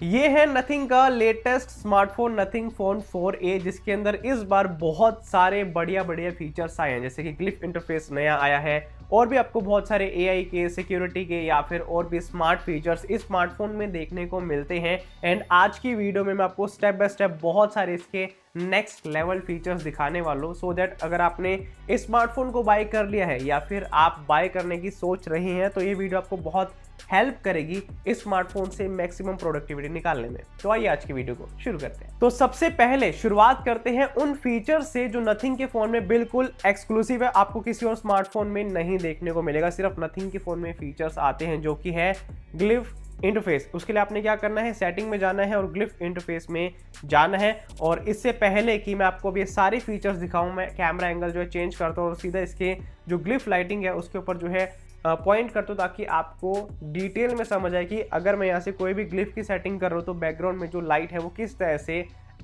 ये है नथिंग का latest smartphone nothing phone 4a, जिसके अंदर इस बार बहुत सारे बढ़िया बढ़िया फीचर्स आए हैं, जैसे कि ग्लिफ इंटरफेस नया आया है और भी आपको बहुत सारे एआई के, सिक्योरिटी के या फिर और भी स्मार्ट फीचर्स इस स्मार्टफोन में देखने को मिलते हैं। एंड आज की वीडियो में मैं आपको स्टेप बाय स्टेप बहुत सारे इसके नेक्स्ट लेवल फीचर्स दिखाने वाला हूँ, सो दैट अगर आपने इस स्मार्टफोन को बाय कर लिया है या फिर आप बाय करने की सोच रहे हैं तो ये वीडियो आपको बहुत हेल्प करेगी इस स्मार्टफोन से मैक्सिमम प्रोडक्टिविटी निकालने में। तो आइए आज की वीडियो को शुरू करते हैं। तो सबसे पहले शुरुआत करते हैं उन फीचर से जो नथिंग के फोन में बिल्कुल एक्सक्लूसिव है, आपको किसी और स्मार्टफोन में नहीं देखने को मिलेगा। सिर्फ नथिंग के फोन में फीचर्स आते हैं, जो कि है ग्लिफ इंटरफेस। उसके लिए आपने क्या करना है, सेटिंग में जाना है और ग्लिफ इंटरफेस में जाना है। और इससे पहले कि मैं आपको ये सारे फीचर्स दिखाऊं, मैं कैमरा एंगल जो है चेंज करता हूँ और सीधा इसके जो ग्लिफ लाइटिंग है उसके ऊपर जो है पॉइंट करता हूँ, ताकि आपको डिटेल में समझ आए कि अगर मैं यहाँ से कोई भी ग्लिफ की सेटिंग कर रहा हूँ तो बैकग्राउंड में जो लाइट है वो किस तरह से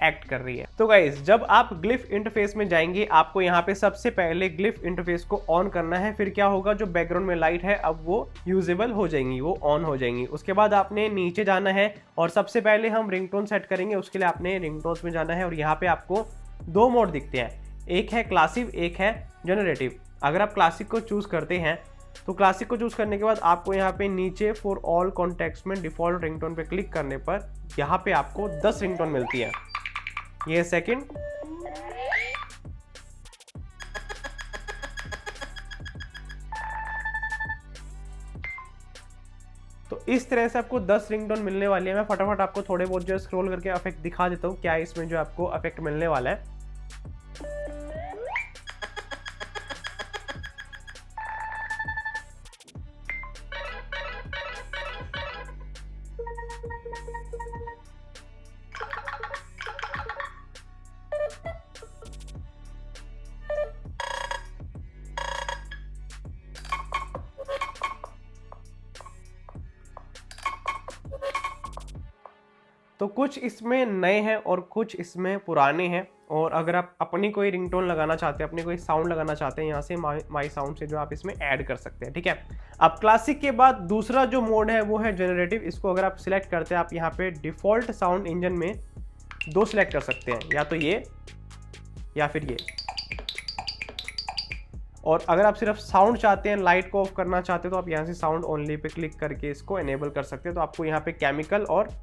एक्ट कर रही है। तो गाइज, जब आप ग्लिफ इंटरफेस में जाएंगे आपको यहाँ पे सबसे पहले ग्लिफ इंटरफेस को ऑन करना है। फिर क्या होगा, जो बैकग्राउंड में लाइट है अब वो यूजेबल हो जाएंगी, वो ऑन हो जाएंगी। उसके बाद आपने नीचे जाना है और सबसे पहले हम रिंगटोन सेट करेंगे। उसके लिए आपने रिंगटोन्स में जाना है और यहाँ पे आपको दो मोड दिखते हैं, एक है क्लासिक, एक है जनरेटिव। अगर आप क्लासिक को चूज करते हैं तो क्लासिक को चूज करने के बाद आपको यहाँ पे नीचे फॉर ऑल कॉन्टेक्ट्स में डिफॉल्ट रिंगटोन पे क्लिक करने पर यहाँ पे आपको 10 रिंगटोन मिलती है। ये सेकंड, तो इस तरह से आपको 10 रिंगटोन मिलने वाली है। मैं फटाफट आपको थोड़े बहुत जो स्क्रॉल करके इफेक्ट दिखा देता हूँ, क्या इसमें जो आपको इफेक्ट मिलने वाला है। तो कुछ इसमें नए हैं और कुछ इसमें पुराने हैं। और अगर आप अपनी कोई रिंगटोन लगाना चाहते हैं, अपनी कोई साउंड लगाना चाहते हैं, यहाँ से माई साउंड से जो आप इसमें ऐड कर सकते हैं। ठीक है, अब क्लासिक के बाद दूसरा जो मोड है वो है जनरेटिव। इसको अगर आप सिलेक्ट करते हैं, आप यहाँ पे डिफॉल्ट साउंड इंजन में दो सिलेक्ट कर सकते हैं, या तो ये या फिर ये। और अगर आप सिर्फ साउंड चाहते हैं, लाइट को ऑफ करना चाहते हैं, तो आप यहाँ से साउंड ओनली पे क्लिक करके इसको एनेबल कर सकते हैं। तो आपको यहाँ पे केमिकल और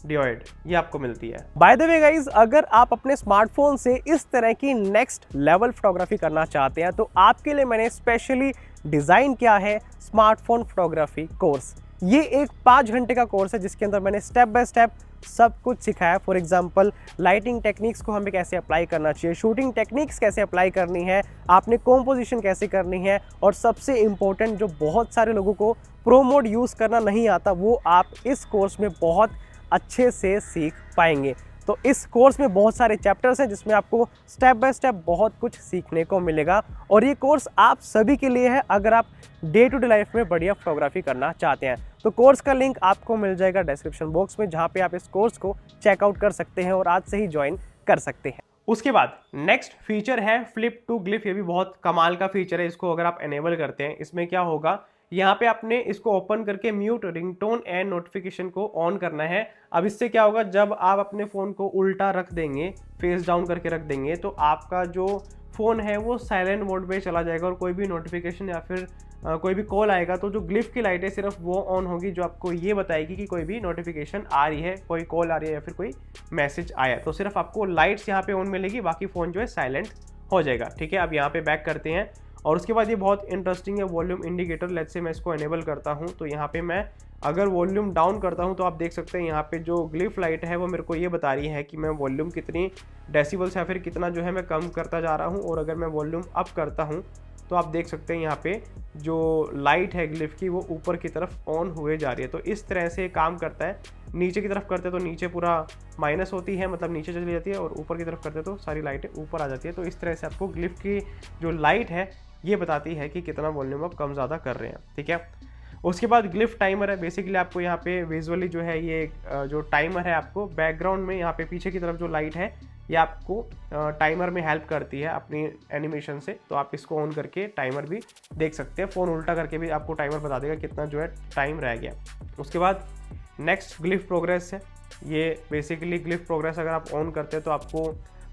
डियोइड ये आपको मिलती है। बाय द वे गाइज, अगर आप अपने स्मार्टफोन से इस तरह की नेक्स्ट लेवल फोटोग्राफी करना चाहते हैं तो आपके लिए मैंने स्पेशली डिजाइन किया है स्मार्टफोन फोटोग्राफी कोर्स। ये एक 5 घंटे का कोर्स है जिसके अंदर मैंने स्टेप बाय स्टेप सब कुछ सिखाया। फॉर एग्जांपल, लाइटिंग टेक्निक्स को हमें कैसे अप्लाई करना चाहिए, शूटिंग टेक्निक्स कैसे अप्लाई करनी है, आपने कॉम्पोजिशन कैसे करनी है, और सबसे इम्पोर्टेंट जो बहुत सारे लोगों को प्रो मोड यूज़ करना नहीं आता, वो आप इस कोर्स में बहुत अच्छे से सीख पाएंगे। तो इस कोर्स में बहुत सारे चैप्टर्स हैं जिसमें आपको स्टेप बाय स्टेप बहुत कुछ सीखने को मिलेगा। और ये कोर्स आप सभी के लिए है अगर आप डे टू डे लाइफ में बढ़िया फोटोग्राफी करना चाहते हैं। तो कोर्स का लिंक आपको मिल जाएगा डिस्क्रिप्शन बॉक्स में, जहाँ पे आप इस कोर्स को चेकआउट कर सकते हैं और आज से ही ज्वाइन कर सकते हैं। उसके बाद नेक्स्ट फीचर है फ्लिप टू ग्लिफ। ये भी बहुत कमाल का फीचर है। इसको अगर आप एनेबल करते हैं, इसमें क्या होगा, यहाँ पे आपने इसको ओपन करके म्यूट रिंगटोन एंड नोटिफिकेशन को ऑन करना है। अब इससे क्या होगा, जब आप अपने फ़ोन को उल्टा रख देंगे, फेस डाउन करके रख देंगे, तो आपका जो फ़ोन है वो साइलेंट मोड पे चला जाएगा और कोई भी नोटिफिकेशन या फिर कोई भी कॉल आएगा तो जो ग्लिफ की लाइट है सिर्फ वो ऑन होगी, जो आपको ये बताएगी कि कोई भी नोटिफिकेशन आ रही है, कोई कॉल आ रही है या फिर कोई मैसेज आया। तो सिर्फ आपको लाइट्स यहाँ पे ऑन मिलेगी, बाकी फ़ोन जो है साइलेंट हो जाएगा। ठीक है, अब यहाँ पे बैक करते हैं और उसके बाद ये बहुत इंटरेस्टिंग है वॉल्यूम इंडिकेटर। लेट्स से मैं इसको एनेबल करता हूँ, तो यहाँ पे मैं अगर वॉल्यूम डाउन करता हूँ तो आप देख सकते हैं यहाँ पे जो ग्लिफ लाइट है वो मेरे को ये बता रही है कि मैं वॉल्यूम कितनी डेसिबल्स या फिर कितना जो है मैं कम करता जा रहा हूँ। और अगर मैं वॉल्यूम अप करता हूँ तो आप देख सकते हैं यहाँ पे जो लाइट है ग्लिफ की वो ऊपर की तरफ ऑन हुए जा रही है। तो इस तरह से काम करता है। नीचे की तरफ करते तो नीचे पूरा माइनस होती है, मतलब नीचे चली जाती है, और ऊपर की तरफ करते तो सारी लाइटें ऊपर आ जाती है। तो इस तरह से आपको ग्लिफ की जो लाइट है ये बताती है कि कितना वॉल्यूम आप कम ज़्यादा कर रहे हैं। ठीक है, उसके बाद ग्लिफ टाइमर है। बेसिकली आपको यहाँ पे विजुअली जो है ये जो टाइमर है, आपको बैकग्राउंड में यहाँ पे पीछे की तरफ जो लाइट है ये आपको टाइमर में हेल्प करती है अपनी एनिमेशन से। तो आप इसको ऑन करके टाइमर भी देख सकते हैं। फ़ोन उल्टा करके भी आपको टाइमर बता देगा कितना जो है टाइम रह गया। उसके बाद नेक्स्ट ग्लिफ प्रोग्रेस है। ये बेसिकली ग्लिफ प्रोग्रेस अगर आप ऑन करते हैं तो आपको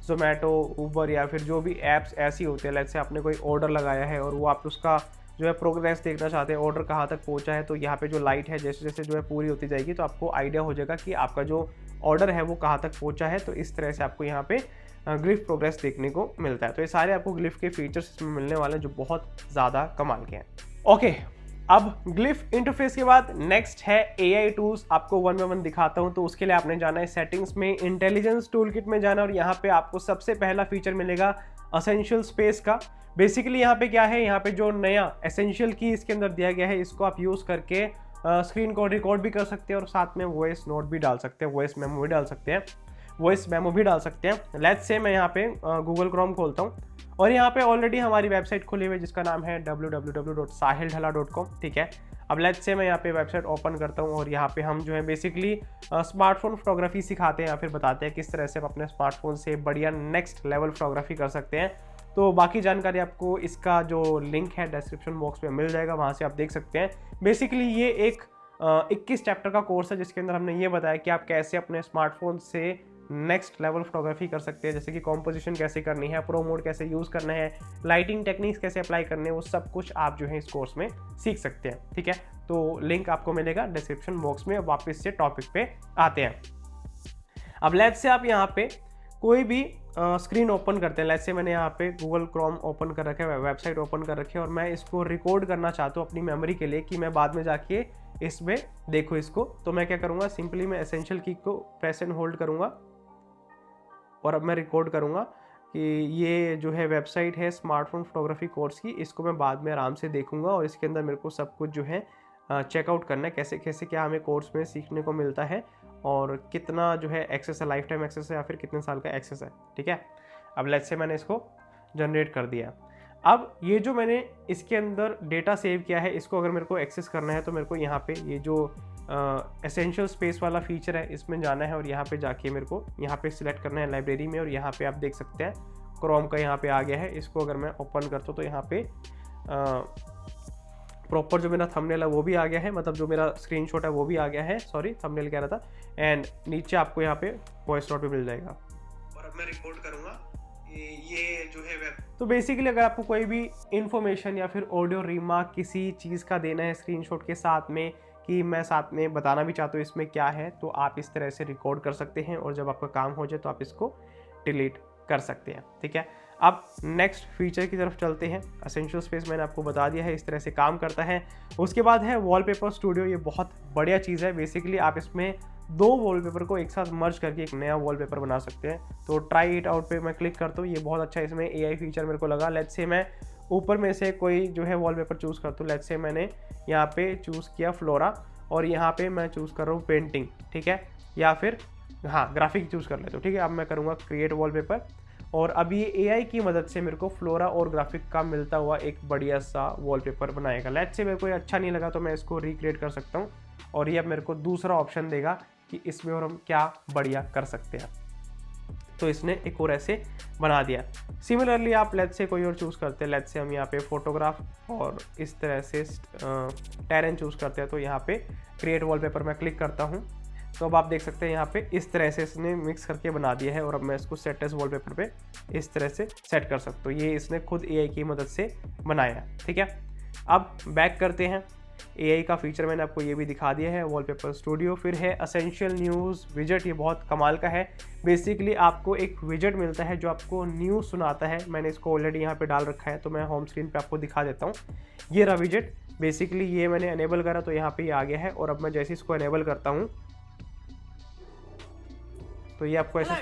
जोमेटो, ऊबर या फिर जो भी ऐप्स ऐसी होती है, लेट्स से आपने कोई ऑर्डर लगाया है और वो आप उसका जो है प्रोग्रेस देखना चाहते हैं, ऑर्डर कहाँ तक पहुँचा है, तो यहाँ पे जो लाइट है जैसे जैसे जो है पूरी होती जाएगी तो आपको आइडिया हो जाएगा कि आपका जो ऑर्डर है वो कहाँ तक पहुँचा है। तो इस तरह से आपको यहाँ पे ग्लिफ प्रोग्रेस देखने को मिलता है। तो ये सारे आपको ग्लिफ के फीचर्स इसमें मिलने वाले हैं जो बहुत ज़्यादा कमाल के हैं। ओके, अब ग्लिफ इंटरफेस के बाद नेक्स्ट है AI टूल्स। आपको वन बाय वन दिखाता हूं। तो उसके लिए आपने जाना है सेटिंग्स में, इंटेलिजेंस टूलकिट में जाना और यहाँ पे आपको सबसे पहला फीचर मिलेगा एसेंशियल स्पेस का। बेसिकली यहाँ पे क्या है, यहाँ पे जो नया एसेंशियल की इसके अंदर दिया गया है, इसको आप यूज़ करके स्क्रीन को रिकॉर्ड भी कर सकते हैं और साथ में वॉइस नोट भी डाल सकते हैं, वॉइस मेमो भी डाल सकते हैं, वॉइस मेमो भी डाल सकते हैं। लेट्स से मैं यहाँ पे गूगल क्रोम खोलता हूँ और यहाँ पे ऑलरेडी हमारी वेबसाइट खुली हुई है जिसका नाम है www.sahildhala.com। ठीक है, अब लेट्स से मैं यहाँ पे वेबसाइट ओपन करता हूँ और यहाँ पे हम जो है बेसिकली स्मार्टफोन फोटोग्राफी सिखाते हैं या फिर बताते हैं किस तरह से आप अपने स्मार्टफोन से बढ़िया नेक्स्ट लेवल फोटोग्राफी कर सकते हैं। तो बाकी जानकारी आपको इसका जो लिंक है डिस्क्रिप्शन बॉक्स में मिल जाएगा, वहाँ से आप देख सकते हैं। बेसिकली ये एक 21 चैप्टर का कोर्स है जिसके अंदर हमने ये बताया कि आप कैसे अपने स्मार्टफोन से नेक्स्ट लेवल फोटोग्राफी कर सकते हैं, जैसे कि कॉम्पोजिशन कैसे करनी है, प्रो मोड कैसे यूज़ करना है, लाइटिंग टेक्निक्स कैसे अप्लाई करने हैं, वो सब कुछ आप जो है इस कोर्स में सीख सकते हैं। ठीक है, तो लिंक आपको मिलेगा डिस्क्रिप्शन बॉक्स में। अब वापस से टॉपिक पे आते हैं। अब लेट्स से आप यहाँ पे कोई भी स्क्रीन ओपन करते हैं। लेट्स से मैंने यहाँ पे गूगल क्रोम ओपन कर रखा है, वेबसाइट ओपन कर रखी है और मैं इसको रिकॉर्ड करना चाहता हूँ अपनी मेमोरी के लिए कि मैं बाद में जाके इसमें देखूँ इसको। तो मैं क्या करूँगा, सिंपली मैं एसेंशियल की को प्रेस एंड होल्ड करूँगा और अब मैं रिकॉर्ड करूँगा कि ये जो है वेबसाइट है स्मार्टफोन फोटोग्राफी कोर्स की, इसको मैं बाद में आराम से देखूँगा और इसके अंदर मेरे को सब कुछ जो है चेकआउट करना है, कैसे कैसे क्या हमें कोर्स में सीखने को मिलता है और कितना जो है एक्सेस है, लाइफ टाइम एक्सेस है या फिर कितने साल का एक्सेस है। ठीक है, अब लेट्स से मैंने इसको जनरेट कर दिया। अब ये जो मैंने इसके अंदर डेटा सेव किया है, इसको अगर मेरे को एक्सेस करना है तो मेरे को यहाँ पे ये जो एसेंशियल स्पेस वाला फीचर है इसमें जाना है और यहाँ पे जाके मेरे को यहाँ पे सिलेक्ट करना है लाइब्रेरी में और यहाँ पे आप देख सकते हैं क्रोम का यहाँ पे आ गया है। इसको अगर मैं ओपन करता हूँ तो यहाँ पे प्रॉपर जो मेरा थंबनेल है वो भी आ गया है, मतलब जो मेरा स्क्रीनशॉट है वो भी आ गया है, सॉरी थंबनेल कह रहा था। एंड नीचे आपको यहाँ पे वॉइस नोट भी मिल जाएगा और अब मैं रिकॉर्ड करूँगा ये जो है वेब। तो बेसिकली अगर आपको कोई भी इंफॉर्मेशन या फिर ऑडियो रिमार्क किसी चीज़ का देना है स्क्रीनशॉट के साथ में कि मैं साथ में बताना भी चाहता हूँ इसमें क्या है, तो आप इस तरह से रिकॉर्ड कर सकते हैं और जब आपका काम हो जाए तो आप इसको डिलीट कर सकते हैं। ठीक है, अब नेक्स्ट फीचर की तरफ चलते हैं। एसेंशियल स्पेस मैंने आपको बता दिया है इस तरह से काम करता है। उसके बाद है वॉलपेपर स्टूडियो। ये बहुत बढ़िया चीज़ है। बेसिकली आप इसमें दो वॉलपेपर को एक साथ मर्ज करके एक नया वॉलपेपर बना सकते हैं। तो ट्राई इट आउट पे मैं क्लिक करता हूँ, ये बहुत अच्छा इसमें AI फीचर मेरे को लगा। लेट्स से मैं ऊपर में से कोई जो है वॉलपेपर चूज़ करता हूँ। लेट्स से मैंने यहाँ पे चूज़ किया फ्लोरा और यहाँ पे मैं चूज़ कर रहा हूँ पेंटिंग। ठीक है, या फिर हाँ ग्राफिक चूज़ कर लेता हूँ। ठीक है, अब मैं करूँगा क्रिएट वॉलपेपर और अब ये AI की मदद से मेरे को फ्लोरा और ग्राफिक का मिलता हुआ एक बढ़िया सा वॉलपेपर बनाएगा। लेट्स से मेरे को ये अच्छा नहीं लगा तो मैं इसको रिक्रिएट कर सकता हूँ और ये अब मेरे को दूसरा ऑप्शन देगा कि इसमें और हम क्या बढ़िया कर सकते हैं। तो इसने एक और ऐसे बना दिया। सिमिलरली आप लेट्स से कोई और चूज़ करते हैं। लेट्स से हम यहाँ पे फोटोग्राफ और इस तरह से टेरेन चूज़ करते हैं। तो यहाँ पे क्रिएट वॉलपेपर मैं क्लिक करता हूँ तो अब आप देख सकते हैं यहाँ पे इस तरह से इसने मिक्स करके बना दिया है और अब मैं इसको सेट एज वॉलपेपर पे इस तरह से सेट कर सकता हूँ। ये इसने खुद AI की मदद से बनाया। ठीक है, अब बैक करते हैं। AI का फीचर मैंने आपको ये भी दिखा दिया है, वॉलपेपर स्टूडियो। फिर है एसेंशियल न्यूज़ विजेट। ये बहुत कमाल का है। बेसिकली आपको एक विजेट मिलता है जो आपको न्यूज़ सुनाता है। मैंने इसको ऑलरेडी यहाँ पे डाल रखा है तो मैं होम स्क्रीन पे आपको दिखा देता हूँ। ये रहा विजेट। बेसिकली ये मैंने एनेबल करा तो यहाँ पे ये आ गया है और अब मैं जैसे इसको एनेबल करता हूँ तो ये आपको ऐसा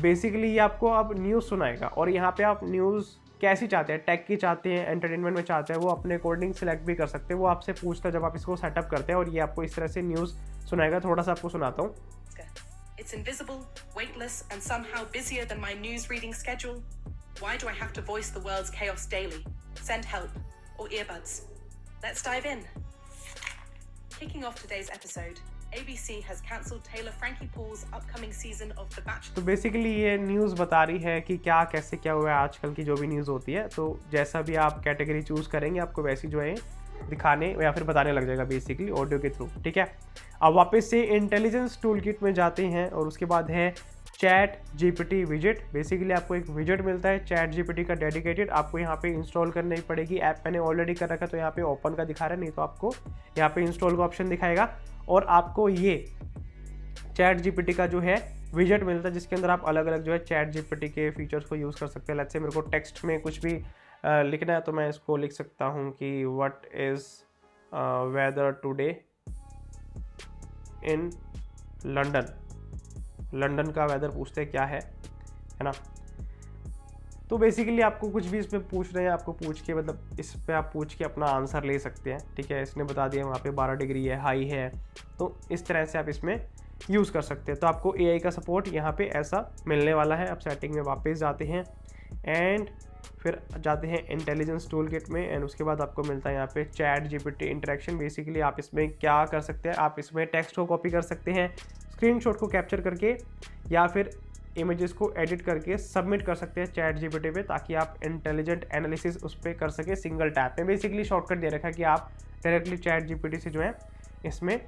बेसिकली ये आपको अब न्यूज़ सुनाएगा और यहाँ पे आप न्यूज़ कैसी चाहते हैं, टेक की चाहते हैं, एंटरटेनमेंट में चाहते हैं, वो अपने अकॉर्डिंग सेलेक्ट भी कर सकते हैं। वो आपसे पूछता है जब आप इसको सेटअप करते हैं और ये आपको इस तरह से न्यूज़ सुनाएगा। थोड़ा सा आपको सुनाता हूँ। It's invisible, weightless, and somehow busier than my news reading schedule. Why do I have to voice the world's chaos daily? Send help or earbuds. Let's dive in. Kicking off today's episode, ABC has cancelled Taylor Frankie Paul's upcoming season of The Bachelor. तो basically ये news बता रही है कि क्या कैसे क्या हुआ है आजकल की जो भी न्यूज़ होती है, तो जैसा भी आप कैटेगरी चूज़ करेंगे आपको वैसी जो है दिखाने या फिर बताने लग जाएगा बेसिकली ऑडियो के थ्रू, ठीक है। अब वापस से इंटेलिजेंस टूल किट में जाते हैं और उसके बाद है चैट जीपीटी विजेट। बेसिकली आपको एक विजेट मिलता है चैट जीपीटी का डेडिकेटेड, आपको यहाँ पे इंस्टॉल करनी पड़ेगी। ऐप मैंने ऑलरेडी कर रखा है तो यहाँ पे ओपन का दिखा रहा है, नहीं तो आपको यहाँ पे इंस्टॉल का ऑप्शन दिखाएगा और आपको ये चैट जीपीटी का जो है विजेट मिलता है जिसके अंदर आप अलग अलग जो है चैट जीपीटी के फीचर्स को यूज़ कर सकते हैं। लेट्स से मेरे को टेक्स्ट में कुछ भी लिखना है तो मैं इसको लिख सकता हूँ कि what is weather today in London. London का वेदर पूछते हैं क्या है ना। तो बेसिकली आपको कुछ भी इसमें पूछ रहे हैं, आपको पूछ के मतलब इस पे आप पूछ के अपना आंसर ले सकते हैं, ठीक है। इसने बता दिया वहाँ पे 12 डिग्री है, हाई है, तो इस तरह से आप इसमें यूज़ कर सकते हैं। तो आपको एआई का सपोर्ट यहाँ पे ऐसा मिलने वाला है। अब सेटिंग में वापस जाते हैं एंड फिर जाते हैं इंटेलिजेंस टूल किट में एंड उसके बाद आपको मिलता है यहाँ पे चैट जीपीटी इंटरेक्शन। बेसिकली आप इसमें क्या कर सकते हैं, आप इसमें टेक्स्ट को कॉपी कर सकते हैं, स्क्रीनशॉट को कैप्चर करके या फिर इमेजेस को एडिट करके सबमिट कर सकते हैं चैट जीपीटी पे, ताकि आप इंटेलिजेंट एनालिसिस उस पर कर सके सिंगल टैप में। बेसिकली शॉर्टकट दे रखा है कि आप डायरेक्टली चैट जीपीटी से जो है इसमें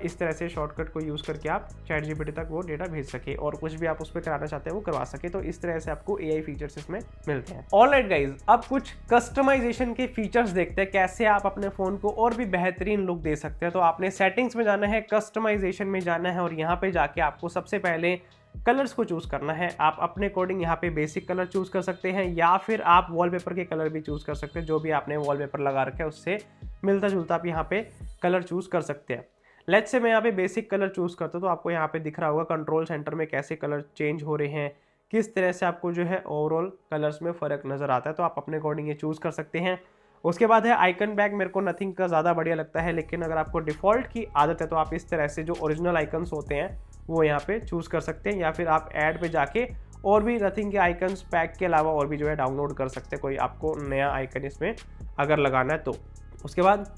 इस तरह से शॉर्टकट को यूज़ करके आप चैट जीपीटी तक वो डेटा भेज सके और कुछ भी आप उस पर कराना चाहते हैं वो करवा सके। तो इस तरह से आपको एआई फीचर्स इसमें मिलते हैं। ऑलराइट गाइज, अब कुछ कस्टमाइजेशन के फीचर्स देखते हैं, कैसे आप अपने फ़ोन को और भी बेहतरीन लुक दे सकते हैं। तो आपने सेटिंग्स में जाना है, कस्टमाइजेशन में जाना है और यहाँ पे जाके आपको सबसे पहले कलर्स को चूज़ करना है। आप अपने अकॉर्डिंग यहाँ पे बेसिक कलर चूज़ कर सकते हैं या फिर आप वॉलपेपर के कलर भी चूज़ कर सकते हैं। जो भी आपने वॉलपेपर लगा रखा है उससे मिलता जुलता आप यहाँ पे कलर चूज़ कर सकते हैं। लेट्स से मैं यहाँ पे बेसिक कलर चूज़ करता हूँ तो आपको यहाँ पे दिख रहा होगा कंट्रोल सेंटर में कैसे कलर चेंज हो रहे हैं, किस तरह से आपको जो है ओवरऑल कलर्स में फ़र्क नज़र आता है। तो आप अपने अकॉर्डिंग ये चूज़ कर सकते हैं। उसके बाद है आइकन बैग। मेरे को नथिंग का ज़्यादा बढ़िया लगता है, लेकिन अगर आपको डिफ़ॉल्ट की आदत है तो आप इस तरह से जो ओरिजिनल आइकन्स होते हैं वो यहाँ पे चूज़ कर सकते हैं, या फिर आप ऐड पे जाके और भी नथिंग के आइकन्स पैक के अलावा और भी जो है डाउनलोड कर सकते हैं, कोई आपको नया आइकन इसमें अगर लगाना है तो। उसके बाद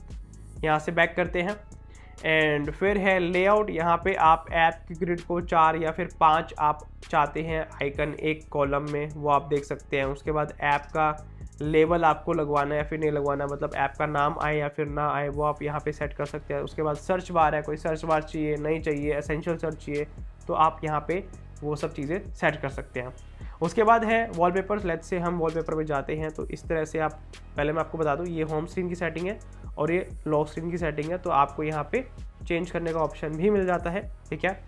यहाँ से बैक करते हैं एंड फिर है लेआउट। यहाँ पे आप ऐप की ग्रिड को 4 या फिर 5 आप चाहते हैं आइकन एक कॉलम में, वो आप देख सकते हैं। उसके बाद ऐप का लेबल आपको लगवाना है या फिर नहीं लगवाना, मतलब ऐप का नाम आए या फिर ना आए, वो आप यहाँ पे सेट कर सकते हैं। उसके बाद सर्च बार है, कोई सर्च बार चाहिए नहीं चाहिए, एसेंशियल सर्च चाहिए, तो आप यहाँ पे वो सब चीज़ें सेट कर सकते हैं। उसके बाद है वॉलपेपर्स। लेट्स से हम वॉलपेपर में जाते हैं तो इस तरह से आप, पहले मैं आपको बता दूं ये होम स्क्रीन की सेटिंग है और ये लॉक स्क्रीन की सेटिंग है, तो आपको यहाँ पे चेंज करने का ऑप्शन भी मिल जाता है, ठीक है।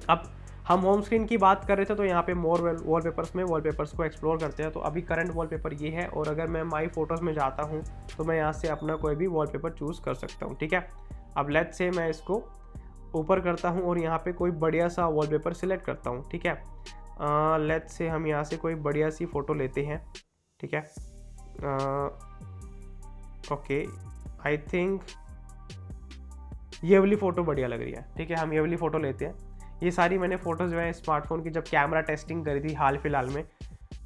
अब हम होम स्क्रीन की बात कर रहे थे तो यहाँ पे मोर वॉलपेपर्स में वॉलपेपर्स को एक्सप्लोर करते हैं। तो अभी करंट वॉलपेपर ये है और अगर मैं माई फोटोज़ में जाता हूँ तो मैं यहाँ से अपना कोई भी वॉलपेपर चूज़ कर सकता हूँ, ठीक है। अब लेट्स से मैं इसको ऊपर करता हूँ और यहाँ पे कोई बढ़िया सा वॉलपेपर सिलेक्ट करता हूँ, ठीक है। लेट्स से हम यहाँ से कोई बढ़िया सी फ़ोटो लेते हैं, ठीक है। ओके, आई थिंक ये वाली फ़ोटो बढ़िया लग रही है, ठीक है। हम ये वाली फ़ोटो लेते हैं। ये सारी मैंने फ़ोटोज़ जो है स्मार्टफोन की जब कैमरा टेस्टिंग करी थी हाल फिलहाल में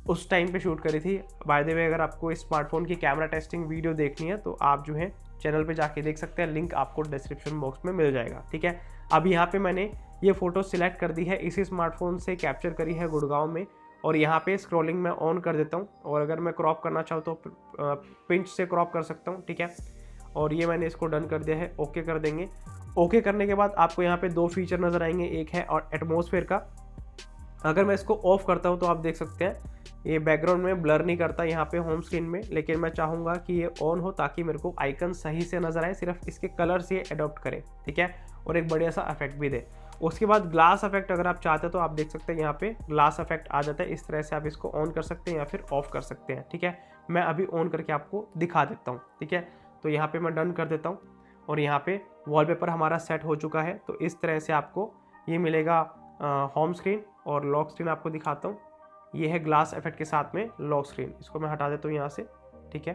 उस टाइम पे शूट करी थी। बाय द वे, अगर आपको स्मार्टफोन की कैमरा टेस्टिंग वीडियो देखनी है तो आप जो है चैनल पे जाके देख सकते हैं, लिंक आपको डिस्क्रिप्शन बॉक्स में मिल जाएगा, ठीक है। अब यहाँ पे मैंने ये फ़ोटो सिलेक्ट कर दी है, इसी स्मार्टफोन से कैप्चर करी है गुड़गांव में, और यहाँ पे स्क्रॉलिंग मैं ऑन कर देता हूँ और अगर मैं क्रॉप करना चाहूँ तो पिंच से क्रॉप कर सकता हूँ, ठीक है। और ये मैंने इसको डन कर दिया है, ओके कर देंगे। ओके करने के बाद आपको यहाँ पे 2 फीचर नज़र आएंगे, एक है और एटमॉस्फेयर का। अगर मैं इसको ऑफ करता हूँ तो आप देख सकते हैं ये बैकग्राउंड में ब्लर नहीं करता यहाँ पे होम स्क्रीन में, लेकिन मैं चाहूँगा कि ये ऑन हो ताकि मेरे को आइकन सही से नज़र आए, सिर्फ इसके कलर से अडॉप्ट करे, ठीक है, और एक बढ़िया सा इफेक्ट भी दे। उसके बाद ग्लास इफेक्ट अगर आप चाहते हैं तो आप देख सकते हैं यहाँ पे ग्लास इफेक्ट आ जाता है। इस तरह से आप इसको ऑन कर सकते हैं या फिर ऑफ कर सकते हैं, ठीक है। मैं अभी ऑन करके आपको दिखा देता हूँ, ठीक है। तो यहाँ पे मैं डन कर देता हूँ और यहाँ पे वॉलपेपर हमारा सेट हो चुका है। तो इस तरह से आपको ये मिलेगा होम स्क्रीन और लॉक स्क्रीन आपको दिखाता हूँ। ये है ग्लास इफेक्ट के साथ में लॉक स्क्रीन, इसको मैं हटा देता हूँ यहाँ से, ठीक है।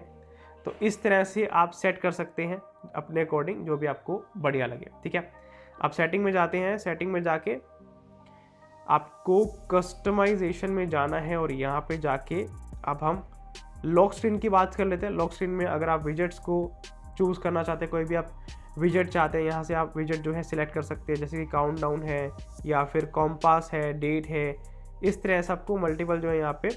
तो इस तरह से आप सेट कर सकते हैं अपने अकॉर्डिंग जो भी आपको बढ़िया लगे, ठीक है। अब सेटिंग में जाते हैं, सेटिंग में जाके आपको कस्टमाइजेशन में जाना है और यहाँ पे जाके अब हम लॉक स्क्रीन की बात कर लेते हैं। लॉक स्क्रीन में अगर आप विजेट्स को चूज़ करना चाहते हैं, कोई भी आप विजेट चाहते हैं, यहाँ से आप विजेट जो है सिलेक्ट कर सकते हैं, जैसे कि काउंटडाउन है या फिर कॉम्पास है, डेट है, इस तरह से आपको मल्टीपल जो है यहाँ पे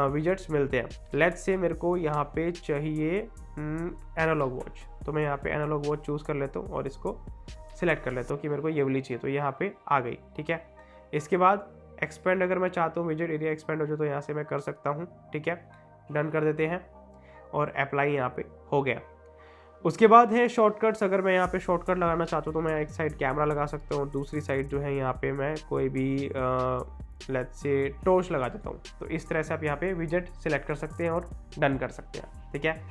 विजेट्स मिलते हैं। लेट्स से मेरे को यहाँ पे चाहिए एनालॉग वॉच, तो मैं यहाँ पे एनालॉग वॉच चूज़ कर लेता हूँ और इसको सिलेक्ट कर लेता हूँ कि मेरे को ये वाली चाहिए, तो यहाँ पे आ गई। ठीक है, इसके बाद एक्सपेंड अगर मैं चाहता हूँ विजेट एरिया एक्सपेंड हो जाए तो यहाँ से मैं कर सकता हूँ। ठीक है, डन कर देते हैं और अप्लाई यहाँ पे हो गया। उसके बाद है शॉर्टकट्स। अगर मैं यहाँ पे शॉर्टकट लगाना चाहता हूँ तो मैं एक साइड कैमरा लगा सकता हूँ, दूसरी साइड जो है यहाँ पे मैं कोई भी लेट्स से टॉर्च लगा देता हूँ। तो इस तरह से आप यहाँ पे विजेट सिलेक्ट कर सकते हैं और डन कर सकते हैं। ठीक है,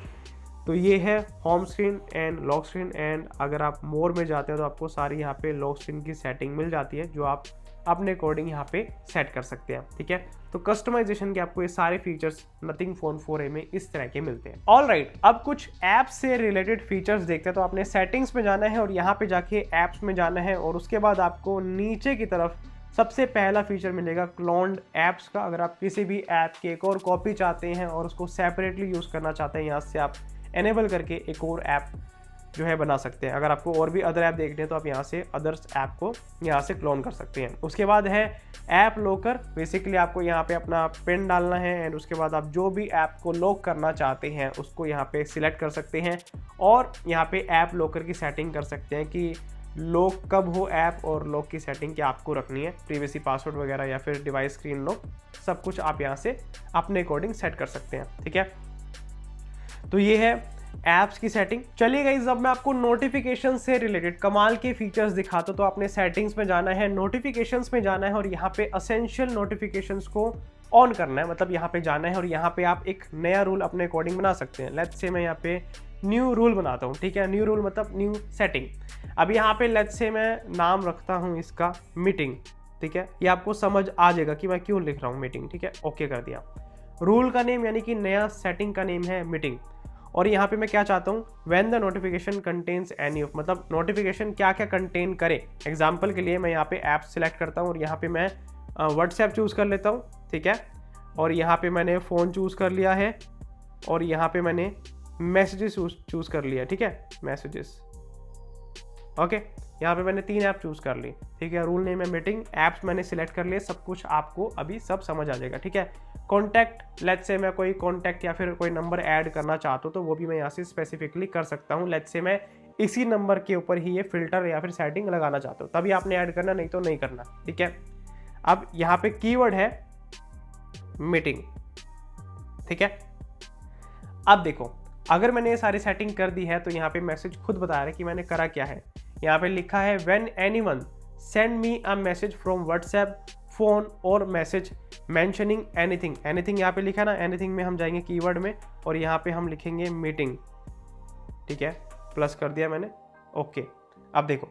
तो ये है home screen and lock screen. And अगर आप मोर में जाते हैं तो आपको सारी यहाँ पे लॉक स्क्रीन की सेटिंग मिल जाती है जो आप अपने अकॉर्डिंग यहाँ पे सेट कर सकते हैं। ठीक है, तो कस्टमाइजेशन के आपको ये सारे फीचर्स नथिंग फोन 4a में इस तरह के मिलते हैं। ऑल राइट, अब कुछ ऐप्स से रिलेटेड फीचर्स देखते हैं। तो आपने सेटिंग्स में जाना है और यहाँ पे जाके ऐप्स में जाना है और उसके बाद आपको नीचे की तरफ सबसे पहला फीचर मिलेगा क्लोन्ड ऐप्स का। अगर आप किसी भी ऐप की एक और कॉपी चाहते हैं और उसको सेपरेटली यूज़ करना चाहते हैं, यहाँ से आप एनेबल करके एक और ऐप जो है बना सकते हैं। अगर आपको और भी अदर ऐप देखने हैं तो आप यहाँ से अदर्स ऐप को यहाँ से क्लोन कर सकते हैं। उसके बाद है ऐप लॉकर। बेसिकली आपको यहाँ पे अपना पिन डालना है एंड उसके बाद आप जो भी ऐप को लॉक करना चाहते हैं उसको यहाँ पे सिलेक्ट कर सकते हैं और यहाँ पे ऐप लॉकर की सेटिंग कर सकते हैं कि लॉक कब हो ऐप और लॉक की सेटिंग क्या आपको रखनी है, प्रीवियसली पासवर्ड वगैरह या फिर डिवाइस स्क्रीन लॉक, सब कुछ आप यहाँ से अपने अकॉर्डिंग सेट कर सकते हैं। ठीक है, तो ये है ऐप्स की सेटिंग। चलिए गाइस, अब मैं आपको नोटिफिकेशन से रिलेटेड कमाल के फीचर्स दिखाता हूं। तो आपने सेटिंग्स में जाना है, नोटिफिकेशंस में जाना है और यहाँ पे असेंशियल नोटिफिकेशंस को ऑन करना है। मतलब यहाँ पे जाना है और यहाँ पे आप एक नया रूल अपने अकॉर्डिंग बना सकते हैं। लेट्स से मैं यहाँ पे न्यू रूल बनाता हूँ। ठीक है, न्यू रूल मतलब न्यू सेटिंग। अब यहाँ पे लेट्स से मैं नाम रखता हूँ इसका मीटिंग। ठीक है, ये आपको समझ आ जाएगा कि मैं क्यों लिख रहा हूँ मीटिंग। ठीक है, ओके कर दिया। रूल का नेम यानी कि नया सेटिंग का नेम है मीटिंग। और यहाँ पे मैं क्या चाहता हूँ, when the notification contains any of, मतलब नोटिफिकेशन क्या क्या कंटेन करे। एग्जाम्पल के लिए मैं यहाँ पे ऐप सिलेक्ट करता हूँ और यहाँ पे मैं व्हाट्सएप चूज़ कर लेता हूँ। ठीक है, और यहाँ पे मैंने फ़ोन चूज़ कर लिया है और यहाँ पे मैंने मैसेजेस चूज़ कर लिया। ठीक है, मैसेजेस, ओके, यहाँ पे मैंने 3 ऐप चूज़ कर ली। ठीक है, रूल नेम है मीटिंग, ऐप्स मैंने सिलेक्ट कर लिए, सब कुछ आपको अभी सब समझ आ जाएगा। ठीक है, कॉन्टैक्ट, लेट्स से मैं कोई कॉन्टैक्ट या फिर कोई नंबर ऐड करना चाहता हूँ तो वो भी मैं यहाँ से स्पेसिफिकली कर सकता हूँ। लेट्स से मैं इसी नंबर के ऊपर ही ये फिल्टर या फिर सेटिंग लगाना चाहता हूँ, तभी आपने ऐड करना, नहीं तो नहीं करना। ठीक है, अब यहाँ पे कीवर्ड है मीटिंग। ठीक है, अब देखो, अगर मैंने ये सारी सेटिंग कर दी है तो यहाँ पे मैसेज खुद बता रहा है कि मैंने करा क्या है। यहाँ पे लिखा है when anyone send me a message from WhatsApp, phone और मैसेज मेंशनिंग एनीथिंग। एनीथिंग यहाँ पे लिखा ना, एनीथिंग में हम जाएंगे कीवर्ड में और यहाँ पे हम लिखेंगे मीटिंग। ठीक है, प्लस कर दिया मैंने, ओके। अब देखो,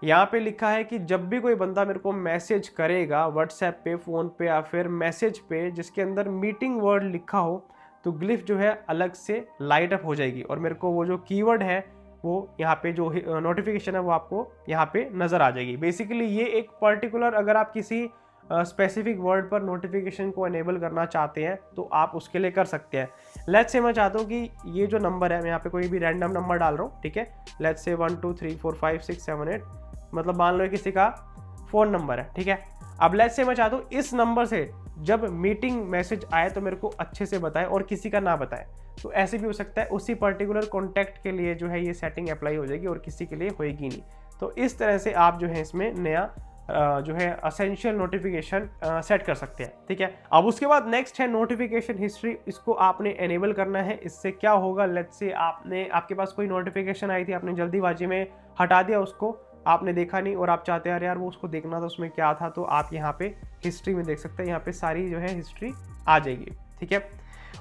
यहाँ पे लिखा है कि जब भी कोई बंदा मेरे को मैसेज करेगा व्हाट्सएप पे, फ़ोन पे या फिर मैसेज पे जिसके अंदर मीटिंग वर्ड लिखा हो तो ग्लिफ जो है अलग से लाइट अप हो जाएगी और मेरे को वो जो कीवर्ड है वो यहाँ पे जो नोटिफिकेशन है वो आपको यहाँ पे नज़र आ जाएगी। बेसिकली ये एक पर्टिकुलर, अगर आप किसी स्पेसिफिक वर्ड पर नोटिफिकेशन को एनेबल करना चाहते हैं तो आप उसके लिए कर सकते हैं। लेट्स से मैं चाहता हूँ कि ये जो नंबर है, मैं यहाँ पे कोई भी रैंडम नंबर डाल रहा हूँ। ठीक है, लेट्स से 1 2 3 4 5 6 7 8, मतलब मान लो किसी का फ़ोन नंबर है। ठीक है, अब लेट्स से मैं चाहता हूँ इस नंबर से जब मीटिंग मैसेज आए तो मेरे को अच्छे से बताए और किसी का ना बताए। तो ऐसे भी हो सकता है, उसी पर्टिकुलर कॉन्टैक्ट के लिए जो है ये सेटिंग अप्लाई हो जाएगी और किसी के लिए होएगी नहीं। तो इस तरह से आप जो है इसमें नया जो है असेंशियल नोटिफिकेशन सेट कर सकते हैं। ठीक है, अब उसके बाद नेक्स्ट है नोटिफिकेशन हिस्ट्री। इसको आपने एनेबल करना है। इससे क्या होगा, लेट्स से आपके पास कोई नोटिफिकेशन आई थी, आपने जल्दीबाजी में हटा दिया उसको, आपने देखा नहीं और आप चाहते हैं यार वो उसको देखना था, उसमें क्या था, तो आप यहाँ पे हिस्ट्री में देख सकते हैं। यहाँ पे सारी जो है हिस्ट्री आ जाएगी। ठीक है,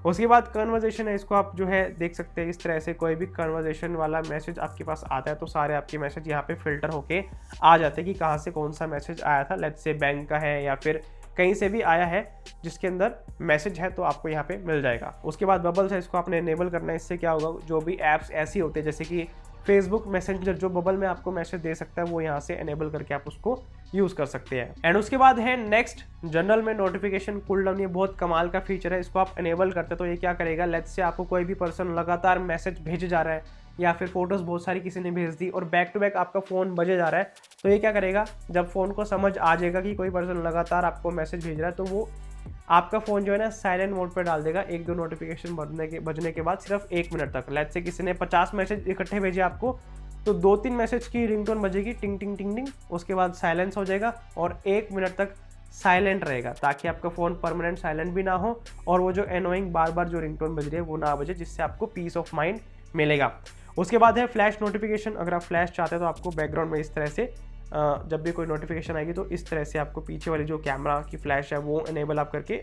उसके बाद कन्वर्सेशन है, इसको आप जो है देख सकते हैं। इस तरह से कोई भी कन्वर्सेशन वाला मैसेज आपके पास आता है तो सारे आपके मैसेज यहाँ पे फिल्टर होके आ जाते हैं कि कहाँ से कौन सा मैसेज आया था। लेट्स से बैंक का है या फिर कहीं से भी आया है जिसके अंदर मैसेज है तो आपको यहाँ पे मिल जाएगा। उसके बाद बबल्स है, इसको आपने इनेबल करना है। इससे क्या होगा, जो भी ऐप्स ऐसी होते हैं जैसे कि फेसबुक मैसेंजर जो बबल में आपको मैसेज दे सकता है वो यहाँ से एनेबल करके आप उसको यूज कर सकते हैं। एंड उसके बाद है नेक्स्ट, जनरल में नोटिफिकेशन कूलडाउन। ये बहुत कमाल का फीचर है, इसको आप एनेबल करते हैं तो ये क्या करेगा, लेट्स से आपको कोई भी पर्सन लगातार मैसेज भेजे जा रहा है या फिर फोटोज़ बहुत सारी किसी ने भेज दी और बैक टू बैक आपका फ़ोन बजे जा रहा है, तो ये क्या करेगा, जब फ़ोन को समझ आ जाएगा कि कोई पर्सन लगातार आपको मैसेज भेज रहा है, तो वो आपका फ़ोन जो है ना साइलेंट मोड पर डाल देगा 1-2 नोटिफिकेशन बजने के बाद सिर्फ 1 मिनट तक। लेट्स से किसी ने 50 मैसेज इकट्ठे भेजे आपको, तो 2-3 मैसेज की रिंगटोन बजेगी, टिंग टिंग टिंग टिंग, उसके बाद साइलेंस हो जाएगा और 1 मिनट तक साइलेंट रहेगा, ताकि आपका फ़ोन परमानेंट साइलेंट भी ना हो और वो जो एनोइंग बार बार जो रिंगटोन बज रही है वो ना बजे, जिससे आपको पीस ऑफ माइंड मिलेगा। उसके बाद है फ्लैश नोटिफिकेशन। अगर आप फ्लैश चाहते हैं तो आपको बैकग्राउंड में इस तरह से जब भी कोई नोटिफिकेशन आएगी तो इस तरह से आपको पीछे वाली जो कैमरा की फ्लैश है वो इनेबल आप करके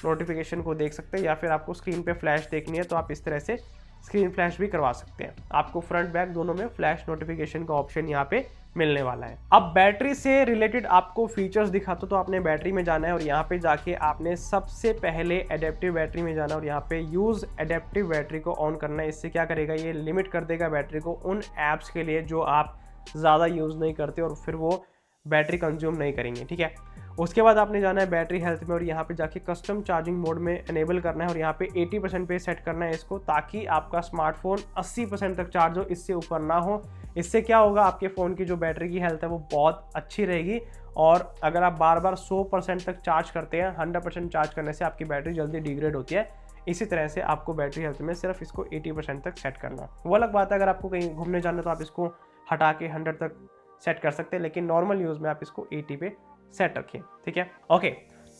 नोटिफिकेशन को देख सकते हैं, या फिर आपको स्क्रीन पे फ्लैश देखनी है तो आप इस तरह से स्क्रीन फ्लैश भी करवा सकते हैं। आपको फ्रंट बैक दोनों में फ्लैश नोटिफिकेशन का ऑप्शन यहाँ पे मिलने वाला है। अब बैटरी से रिलेटेड आपको फीचर्स दिखाता, तो आपने बैटरी में जाना है और यहाँ पे जाके आपने सबसे पहले एडेप्टिव बैटरी में जाना है और यहाँ पे यूज़ एडेप्टिव बैटरी को ऑन करना है। इससे क्या करेगा, ये लिमिट कर देगा बैटरी को उन ऐप्स के लिए जो आप ज़्यादा यूज़ नहीं करते और फिर वो बैटरी कंज्यूम नहीं करेंगे, ठीक है। उसके बाद आपने जाना है बैटरी हेल्थ में और यहाँ पे जाके कस्टम चार्जिंग मोड में इनेबल करना है और यहाँ पे 80% पे सेट करना है इसको, ताकि आपका स्मार्टफोन 80% तक चार्ज हो, इससे ऊपर ना हो। इससे क्या होगा, आपके फ़ोन की जो बैटरी की हेल्थ है वो बहुत अच्छी रहेगी और अगर आप बार बार 100% तक चार्ज करते हैं, 100% चार्ज करने से आपकी बैटरी जल्दी डिग्रेड होती है। इसी तरह से आपको बैटरी हेल्थ में सिर्फ इसको 80% तक सेट करना है। वो अलग बात है, अगर आपको कहीं घूमने जाना है तो आप इसको हटा के 100 तक सेट कर सकते हैं, लेकिन नॉर्मल यूज़ में आप इसको 80 पे सेट रखिए, ठीक है। ओके,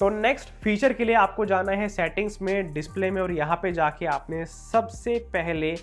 तो नेक्स्ट फीचर के लिए आपको जाना है सेटिंग्स में, डिस्प्ले में, और यहाँ पे जाके आपने सबसे पहले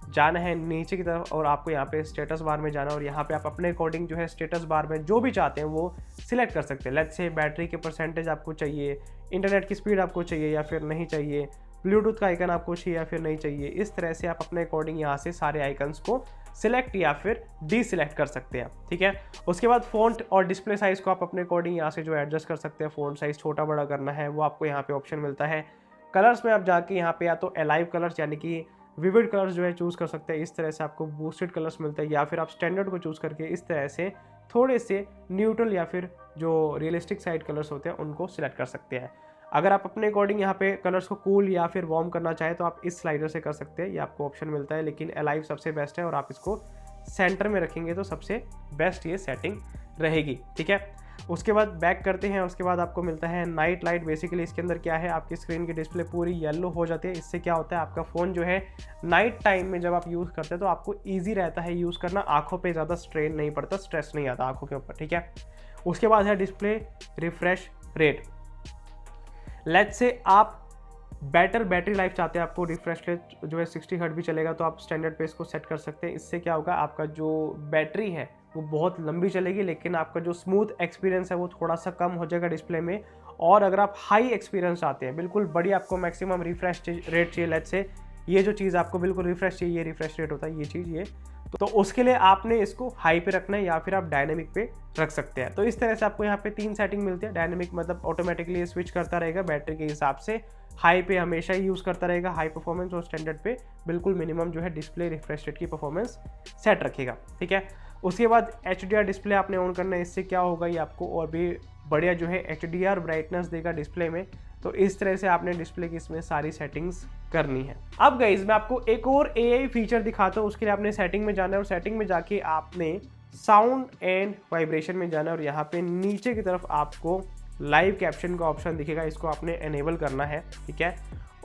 जाना है नीचे की तरफ और आपको यहाँ पे स्टेटस बार में जाना और यहाँ पे आप अपने अकॉर्डिंग जो है स्टेटस बार में जो भी चाहते हैं वो सिलेक्ट कर सकते हैं। लेट्स से बैटरी के परसेंटेज आपको चाहिए, इंटरनेट की स्पीड आपको चाहिए या फिर नहीं चाहिए, ब्लूटूथ का आइकन आपको चाहिए या फिर नहीं चाहिए। इस तरह से आप अपने अकॉर्डिंग यहाँ से सारे आइकन्स को सिलेक्ट या फिर डीसिलेक्ट कर सकते हैं, ठीक है। उसके बाद फ़ॉन्ट और डिस्प्ले साइज़ को आप अपने अकॉर्डिंग यहाँ से जो एडजस्ट कर सकते हैं। फ़ॉन्ट साइज़ छोटा बड़ा करना है वो आपको यहाँ पे ऑप्शन मिलता है। कलर्स में आप जाके यहाँ पे या तो अलाइव कलर्स यानी कि विविड कलर्स जो है चूज़ कर सकते हैं, इस तरह से आपको बूस्टेड कलर्स मिलते हैं, या फिर आप स्टैंडर्ड को चूज़ करके इस तरह से थोड़े से न्यूट्रल या फिर जो रियलिस्टिक साइड कलर्स होते हैं उनको सिलेक्ट कर सकते हैं। अगर आप अपने अकॉर्डिंग यहाँ पे कलर्स को कूल या फिर वार्म करना चाहें तो आप इस स्लाइडर से कर सकते हैं, ये आपको ऑप्शन मिलता है, लेकिन अलाइव सबसे बेस्ट है और आप इसको सेंटर में रखेंगे तो सबसे बेस्ट ये सेटिंग रहेगी, ठीक है। उसके बाद बैक करते हैं, उसके बाद आपको मिलता है नाइट लाइट। बेसिकली इसके अंदर क्या है, आपकी स्क्रीन की डिस्प्ले पूरी येलो हो जाती है। इससे क्या होता है, आपका फ़ोन जो है नाइट टाइम में जब आप यूज़ करते हैं तो आपको ईजी रहता है यूज़ करना, आँखों पे ज़्यादा स्ट्रेन नहीं पड़ता, स्ट्रेस नहीं आता आँखों के ऊपर, ठीक है। उसके बाद है display refresh rate. Let's say आप बेटर बैटरी लाइफ चाहते हैं, आपको रिफ्रेश रेट जो है 60 हर्ट्ज भी चलेगा तो आप स्टैंडर्ड पे इसको सेट कर सकते हैं। इससे क्या होगा, आपका जो बैटरी है वो बहुत लंबी चलेगी, लेकिन आपका जो स्मूथ एक्सपीरियंस है वो थोड़ा सा कम हो जाएगा डिस्प्ले में। और अगर आप हाई एक्सपीरियंस चाहते हैं, बिल्कुल बड़ी आपको मैक्सिमम रिफ्रेश रेट चाहिए, लेट्स से ये जो चीज़ आपको बिल्कुल रिफ्रेश चाहिए, ये रिफ्रेश रेट होता है ये चीज़, ये तो उसके लिए आपने इसको हाई पे रखना है या फिर आप डायनेमिक पे रख सकते हैं। तो इस तरह से आपको यहाँ पे 3 सेटिंग मिलती है। डायनेमिक मतलब ऑटोमेटिकली स्विच करता रहेगा बैटरी के हिसाब से, हाई पे हमेशा ही यूज़ करता रहेगा हाई परफॉर्मेंस, और स्टैंडर्ड पे बिल्कुल मिनिमम जो है डिस्प्ले रिफ्रेश रेट की परफॉर्मेंस सेट रखेगा, ठीक है। उसके बाद HDR डिस्प्ले आपने ऑन करना है। इससे क्या होगा, ये आपको और भी बढ़िया जो है HDR ब्राइटनेस देगा डिस्प्ले में। तो इस तरह से आपने डिस्प्ले की इसमें सारी सेटिंग्स करनी है। अब गाइस मैं आपको एक और AI फीचर दिखाता हूँ। उसके लिए आपने सेटिंग में जाना है और सेटिंग में जाके आपने साउंड एंड वाइब्रेशन में जाना है और यहाँ पे नीचे की तरफ आपको लाइव कैप्शन का ऑप्शन दिखेगा, इसको आपने एनेबल करना है, ठीक है।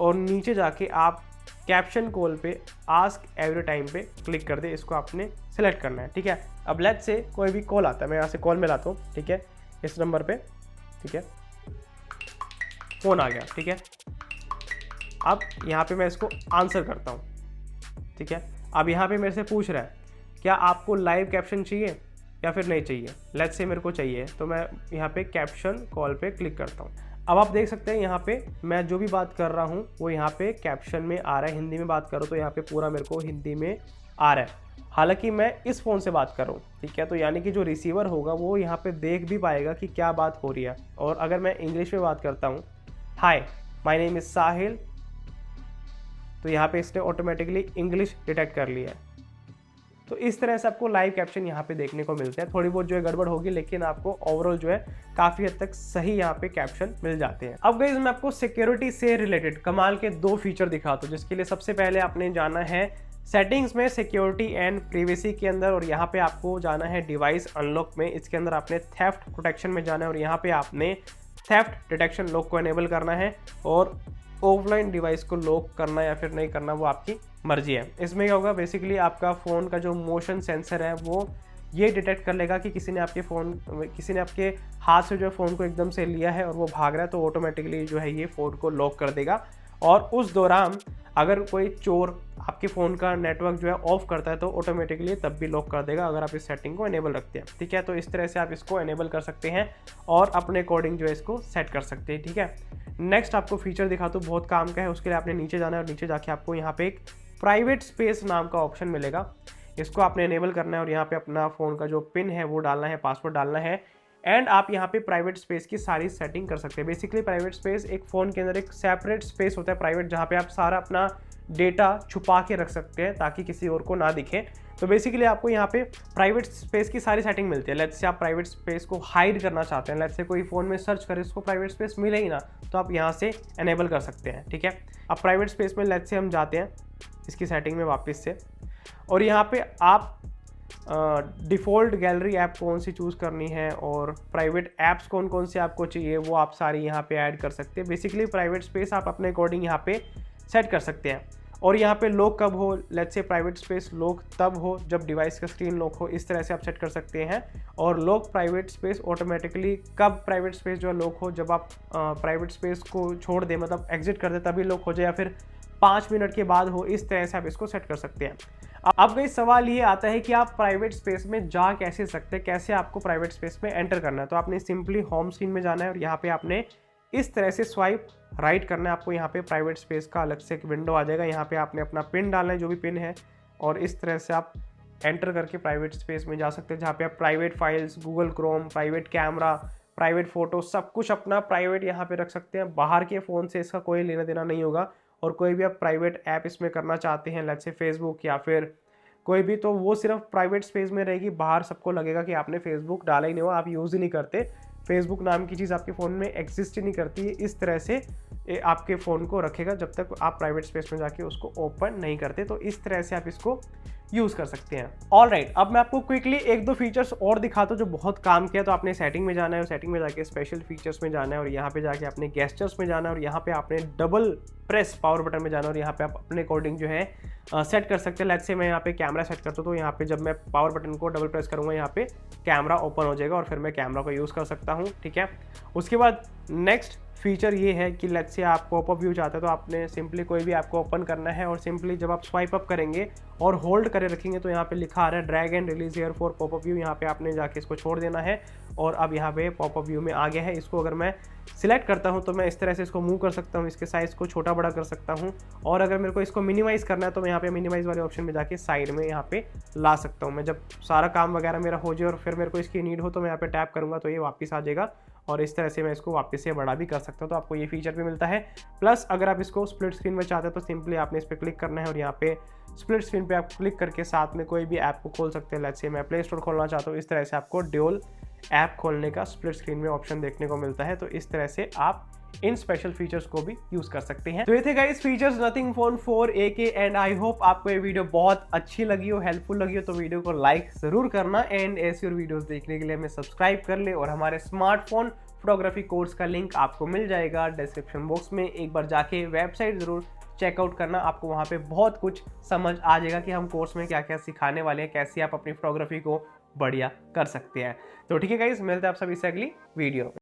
और नीचे जाके आप कैप्शन कॉल पे आस्क एवरी टाइम पे क्लिक कर दे, इसको आपने सेलेक्ट करना है, ठीक है। अब लेट्स से कोई भी कॉल आता है, मैं यहाँ से कॉल मिलाता हूँ, ठीक है, इस नंबर पे, ठीक है, फ़ोन आ गया, ठीक है। अब यहाँ पे मैं इसको आंसर करता हूँ, ठीक है। अब यहाँ पे मेरे से पूछ रहा है क्या आपको लाइव कैप्शन चाहिए या फिर नहीं चाहिए। लेट्स से मेरे को चाहिए, तो मैं यहाँ पे कैप्शन कॉल पे क्लिक करता हूँ। अब आप देख सकते हैं यहाँ पे मैं जो भी बात कर रहा हूँ वो यहाँ पे कैप्शन में आ रहा है। हिंदी में बात करो तो यहाँ पे पूरा मेरे को हिंदी में आ रहा है, हालांकि मैं इस फ़ोन से बात कर रहा हूँ, ठीक है। तो यानी कि जो रिसीवर होगा वो यहाँ पे देख भी पाएगा कि क्या बात हो रही है। और अगर मैं इंग्लिश में बात करता हूँ, हाय माय नेम इज़ साहिल, तो यहाँ पे इसने ऑटोमेटिकली इंग्लिश डिटेक्ट कर लिया है। तो इस तरह से आपको लाइव कैप्शन यहाँ पे देखने को मिलते हैं। थोड़ी बहुत जो है गड़बड़ होगी, लेकिन आपको ओवरऑल जो है काफ़ी हद तक सही यहाँ पे कैप्शन मिल जाते हैं। अब गाइस मैं आपको सिक्योरिटी से रिलेटेड कमाल के 2 फीचर दिखाता हूँ, जिसके लिए सबसे पहले आपने जाना है सेटिंग्स में सिक्योरिटी एंड प्रिवेसी के अंदर, और यहाँ पे आपको जाना है डिवाइस अनलॉक में। इसके अंदर आपने थेफ्ट प्रोटेक्शन में जाना है और यहाँ पे आपने थेफ्ट डिटेक्शन लॉक को एनेबल करना है, और ऑफलाइन डिवाइस को लॉक करना या फिर नहीं करना वो आपकी मर्जी है। इसमें क्या होगा, बेसिकली आपका फ़ोन का जो मोशन सेंसर है वो ये डिटेक्ट कर लेगा कि किसी ने आपके हाथ से जो फ़ोन को एकदम से लिया है और वो भाग रहा है, तो ऑटोमेटिकली जो है ये फ़ोन को लॉक कर देगा। और उस दौरान अगर कोई चोर आपके फ़ोन का नेटवर्क जो है ऑफ करता है तो ऑटोमेटिकली तब भी लॉक कर देगा, अगर आप इस सेटिंग को एनेबल रखते हैं। ठीक है, तो इस तरह से आप इसको एनेबल कर सकते हैं और अपने अकॉर्डिंग जो है इसको सेट कर सकते हैं। ठीक है, नेक्स्ट आपको फीचर दिखाता हूँ, बहुत काम का है। उसके लिए आपने नीचे जाना है और नीचे जाके आपको यहाँ पे एक प्राइवेट स्पेस नाम का ऑप्शन मिलेगा, इसको आपने एनेबल करना है और यहाँ पे अपना फ़ोन का जो पिन है वो डालना है, पासवर्ड डालना है, एंड आप यहाँ पे प्राइवेट स्पेस की सारी सेटिंग कर सकते हैं। बेसिकली प्राइवेट स्पेस एक फ़ोन के अंदर एक सेपरेट स्पेस होता है प्राइवेट, जहाँ पे आप सारा अपना डेटा छुपा के रख सकते हैं ताकि किसी और को ना दिखे। तो बेसिकली आपको यहाँ पे प्राइवेट स्पेस की सारी सेटिंग मिलती है। लेट्स से आप प्राइवेट स्पेस को हाइड करना चाहते हैं, लेट्स से कोई फ़ोन में सर्च करे उसको प्राइवेट स्पेस मिले ही ना, तो आप यहाँ से एनेबल कर सकते हैं। ठीक है, अब प्राइवेट स्पेस में लेट्स से हम जाते हैं इसकी सेटिंग में वापस से, और यहाँ पे आप डिफ़ॉल्ट गैलरी ऐप कौन सी चूज़ करनी है और प्राइवेट ऐप्स कौन कौन से आपको चाहिए वो आप सारी यहाँ पे ऐड कर सकते हैं। बेसिकली प्राइवेट स्पेस आप अपने अकॉर्डिंग यहाँ पे सेट कर सकते हैं। और यहाँ पे लॉक कब हो, let's say private space lock तब हो जब डिवाइस का स्क्रीन लॉक हो, इस तरह से आप सेट कर सकते हैं। और लॉक प्राइवेट स्पेस ऑटोमेटिकली कब प्राइवेट स्पेस जो है लॉक हो, जब आप प्राइवेट स्पेस को छोड़ दें, मतलब एग्जिट कर दे तभी लॉक हो जाए, या फिर 5 मिनट के बाद हो, इस तरह से आप इसको सेट कर सकते हैं। अब गई सवाल ये आता है कि आप प्राइवेट स्पेस में जा कैसे सकते हैं, कैसे आपको प्राइवेट स्पेस में एंटर करना है। तो आपने सिंपली होम स्क्रीन में जाना है और यहाँ पे आपने इस तरह से स्वाइप राइट करना है। आपको यहाँ पे प्राइवेट स्पेस का अलग से एक विंडो आ जाएगा, यहाँ पे आपने अपना पिन डालना है, जो भी पिन है, और इस तरह से आप एंटर करके प्राइवेट स्पेस में जा सकते हैं, जहाँ पे आप private files, Google Chrome, private camera, private photo, सब कुछ अपना प्राइवेट यहाँ पे रख सकते हैं। बाहर के फ़ोन से इसका कोई लेना देना नहीं होगा, और कोई भी आप प्राइवेट ऐप इसमें करना चाहते हैं, लेट्स से फेसबुक या फिर कोई भी, तो वो सिर्फ प्राइवेट स्पेस में रहेगी। बाहर सबको लगेगा कि आपने फेसबुक डाला ही नहीं हुआ, आप यूज़ ही नहीं करते, फेसबुक नाम की चीज़ आपके फ़ोन में एग्जिस्ट ही नहीं करती है। इस तरह से आपके फ़ोन को रखेगा जब तक आप प्राइवेट स्पेस में जाके उसको ओपन नहीं करते। तो इस तरह से आप इसको यूज़ कर सकते हैं। ऑलराइट, अब मैं आपको क्विकली 1-2 फीचर्स और दिखाता हूँ जो बहुत काम किया। तो आपने सेटिंग में जाना है और सेटिंग में जाके स्पेशल फीचर्स में जाना है और यहाँ पे जाके आपने गेस्चर्स में जाना है और यहाँ पे आपने डबल प्रेस पावर बटन में जाना है और यहाँ पे आप अपने अकॉर्डिंग जो है सेट कर सकते हैं। लेट्स से मैं यहाँ पे कैमरा सेट करता हूँ, तो यहाँ पे जब मैं पावर बटन को डबल प्रेस करूँगा यहाँ पे कैमरा ओपन हो जाएगा और फिर मैं कैमरा को यूज़ कर सकता हूँ। ठीक है, उसके बाद नेक्स्ट फीचर ये है कि लेट्स से आप पॉपअप व्यू चाहते हैं, तो आपने सिंपली कोई भी ऐप को ओपन करना है और सिंपली जब आप स्वाइप अप करेंगे और होल्ड करे रखेंगे तो यहाँ पे लिखा आ रहा है drag and release here for popup view. यहाँ पे आपने जाके इसको छोड़ देना है और अब यहाँ पे पॉपअप व्यू में आ गया है। इसको अगर मैं सिलेक्ट करता हूँ तो मैं इस तरह से इसको मूव कर सकता हूँ, इसके साइज़ को छोटा बड़ा कर सकता हूँ, और अगर मेरे को इसको मिनिमाइज़ करना है तो मैं यहाँ पे मिनिमाइज़ वाले ऑप्शन में जाके साइड में यहाँ पे ला सकता हूँ। मैं जब सारा काम वगैरह मेरा हो जाए और फिर मेरे को इसकी नीड हो तो मैं यहाँ पे टैप करूँगा तो ये वापस आ जाएगा और इस तरह से मैं इसको वापस से बड़ा भी कर सकता हूँ। तो आपको ये फीचर भी मिलता है। प्लस अगर आप इसको स्प्लिट स्क्रीन में चाहते हैं तो सिंपली आपने इस पर क्लिक करना है और यहाँ पे स्प्लिट स्क्रीन पे आप क्लिक करके साथ में कोई भी ऐप को खोल सकते हैं। लेट्स से मैं प्ले स्टोर खोलना चाहता हूँ, इस तरह से आपको ड्यूल ऐप खोलने का स्प्लिट स्क्रीन में ऑप्शन देखने को मिलता है। तो इस तरह से आप इन स्पेशल फीचर्स को भी यूज कर सकते हैं। तो ये थे guys features nothing phone 4a के, एंड आई होप आपको ये वीडियो बहुत अच्छी लगी हो, हेल्पफुल लगी हो। तो वीडियो को लाइक जरूर करना एंड ऐसी और वीडियोस देखने के लिए हमें सब्सक्राइब कर ले, और हमारे स्मार्टफोन फोटोग्राफी कोर्स का लिंक आपको मिल जाएगा डिस्क्रिप्शन बॉक्स में। एक बार जाके वेबसाइट जरूर चेकआउट करना, आपको वहाँ पे बहुत कुछ समझ आ जाएगा कि हम कोर्स में क्या क्या सिखाने वाले हैं, कैसे आप अपनी फोटोग्राफी को बढ़िया कर सकते हैं। तो ठीक है गाइस, मिलते हैं आप सभी से अगली वीडियो।